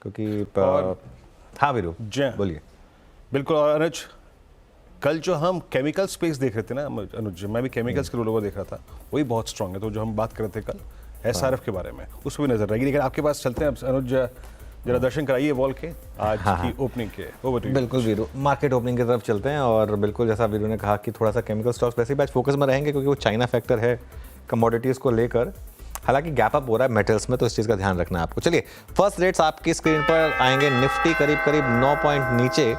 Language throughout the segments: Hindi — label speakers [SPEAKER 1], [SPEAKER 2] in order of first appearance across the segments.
[SPEAKER 1] क्योंकि
[SPEAKER 2] और
[SPEAKER 1] हाँ वीरू
[SPEAKER 2] जी
[SPEAKER 1] बोलिए।
[SPEAKER 2] बिल्कुल। और अनुज, कल जो हम केमिकल स्पेस देख रहे थे ना अनुज, मैं भी केमिकल्स के रोल ओवर देख रहा था, वही बहुत स्ट्रांग है। तो जो हम बात कर रहे थे कल एसआरएफ के बारे में, उस पर भी नजर रहेगी। लेकिन आपके पास चलते हैं अब अनुज, जरा दर्शन कराइए वॉल के आज की ओपनिंग के। Over to you.
[SPEAKER 1] बिल्कुल वीरू, मार्केट ओपनिंग की तरफ चलते हैं। और बिल्कुल जैसा वीरू ने कहा कि थोड़ा सा केमिकल स्टॉक्स वैसे भी आज फोकस में रहेंगे, क्योंकि वो चाइना फैक्टर है कमोडिटीज़ को लेकर। हालांकि गैप अप हो रहा है मेटल्स में, तो इस चीज़ का ध्यान रखना है आपको। चलिए फर्स्ट रेट्स आपकी स्क्रीन पर आएंगे। निफ्टी करीब करीब 9 पॉइंट नीचे,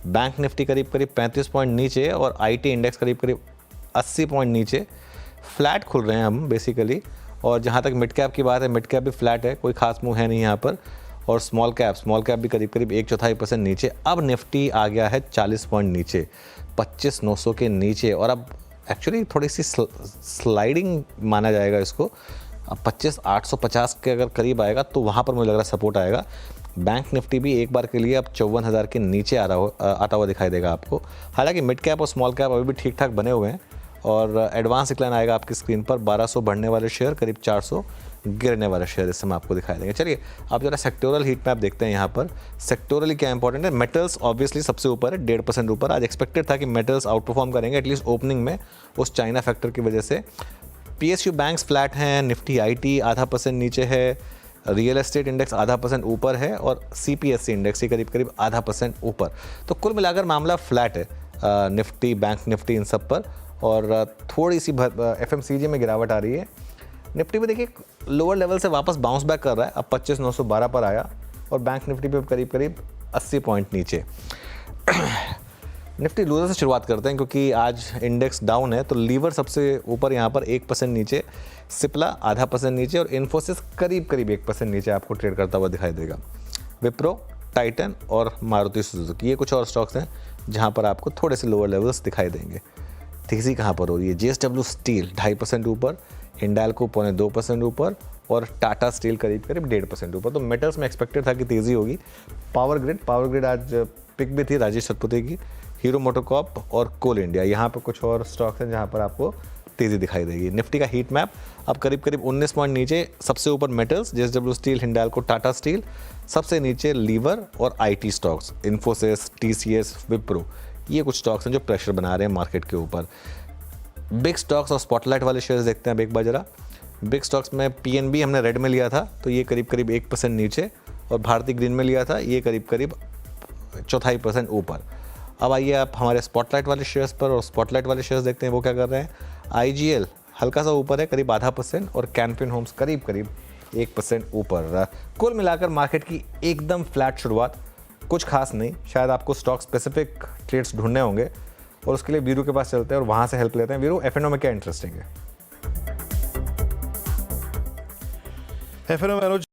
[SPEAKER 1] बैंक निफ्टी करीब करीब 35 पॉइंट नीचे, और आईटी इंडेक्स करीब करीब 80 पॉइंट नीचे। फ्लैट खुल रहे हैं हम बेसिकली। और जहाँ तक मिड कैप की बात है, मिड कैप भी फ्लैट है, कोई खास मूव है नहीं यहाँ पर। और स्मॉल कैप भी करीब करीब 1/4% नीचे। अब निफ्टी आ गया है 40 पॉइंट नीचे, 25,900 के नीचे। और अब एक्चुअली थोड़ी सी स्लाइडिंग माना जाएगा इसको। अब 25,850 के अगर करीब आएगा तो वहाँ पर मुझे लग रहा है सपोर्ट आएगा। बैंक निफ्टी भी एक बार के लिए अब 54,000 के नीचे आता हुआ दिखाई देगा आपको। हालांकि मिड कैप और स्मॉल कैप अभी भी ठीक ठाक बने हुए हैं। और एडवांस डिक्लाइन आएगा आपकी स्क्रीन पर। 1200 बढ़ने वाले शेयर, करीब 400 गिरने वाले शेयर इस समय आपको दिखाई देंगे। चलिए आप जरा सेक्टोरल हीट मैप देखते हैं यहाँ पर। सेक्टोरली क्या इंपॉर्टेंट है, मेटल्स ऑब्वियसली सबसे ऊपर है, 1.5% ऊपर। आज एक्सपेक्टेड था कि मेटल्स आउट परफॉर्म करेंगे एटलीस्ट ओपनिंग में, उस चाइना फैक्टर की वजह से। पीएसयू बैंक्स फ्लैट हैं, निफ्टी आईटी 0.5% नीचे है, रियल एस्टेट इंडेक्स 0.5% ऊपर है, और सीपीएससी इंडेक्स ही करीब करीब 0.5% ऊपर। तो कुल मिलाकर मामला फ्लैट है निफ्टी, बैंक निफ्टी, इन सब पर। और थोड़ी सी एफएमसीजी में गिरावट आ रही है। निफ्टी में देखिए लोअर लेवल से वापस बाउंस बैक कर रहा है, अब 25,912 पर आया। और बैंक निफ्टी पे करीब करीब 80 पॉइंट नीचे। निफ्टी लूजर से शुरुआत करते हैं, क्योंकि आज इंडेक्स डाउन है। तो लीवर सबसे ऊपर यहाँ पर 1% नीचे, सिप्ला 0.5% नीचे, और इन्फोसिस करीब करीब 1% नीचे आपको ट्रेड करता हुआ दिखाई देगा। विप्रो, टाइटन और मारुति सुजुकी, ये कुछ और स्टॉक्स हैं जहाँ पर आपको थोड़े से लोअर लेवल्स दिखाई देंगे। तेज़ी कहाँ पर हो रही है, जेएसडब्ल्यू स्टील 2.5% ऊपर, हिंडाल्को 0.2% ऊपर, और टाटा स्टील करीब करीब 1.5% ऊपर। तो मेटल्स में एक्सपेक्टेड था कि तेज़ी होगी। पावर ग्रिड आज पिक भी थी राजेश सतपथी की। हीरो मोटोकॉर्प और कोल इंडिया, यहाँ पर कुछ और स्टॉक्स हैं जहाँ पर आपको तेज़ी दिखाई देगी। निफ्टी का हीट मैप अब करीब करीब 19 पॉइंट नीचे, सबसे ऊपर metals, JSW steel, Hindalco, Tata steel, सबसे नीचे लीवर और IT stocks, Infosys, TCS, Wipro. ये कुछ स्टॉक्स हैं जो प्रेशर बना रहे हैं मार्केट के ऊपर। बिग स्टॉक्स और स्पॉटलाइट वाले शेयर्स देखते हैं अब एक बार जरा। बिग स्टॉक्स में पीएनबी हमने रेड में लिया था, तो ये करीब करीब 1% नीचे, और भारतीय ग्रीन में लिया था, ये करीब करीब 0.25% ऊपर। अब आइए आप हमारे स्पॉटलाइट वाले शेयर्स पर, और स्पॉटलाइट वाले शेयर्स देखते हैं वो क्या कर रहे हैं। आईजीएल हल्का सा ऊपर है, करीब 0.5%, और कैनफिन होम्स करीब करीब 1% ऊपर। कुल मिलाकर मार्केट की एकदम फ्लैट शुरुआत, कुछ खास नहीं। शायद आपको स्टॉक स्पेसिफिक ट्रेड्स ढूंढने होंगे, और उसके लिए वीरू के पास चलते हैं और वहाँ से हेल्प लेते हैं। वीरू, एफएनओ में क्या इंटरेस्टिंग है?
[SPEAKER 2] एफएनओ में अनुज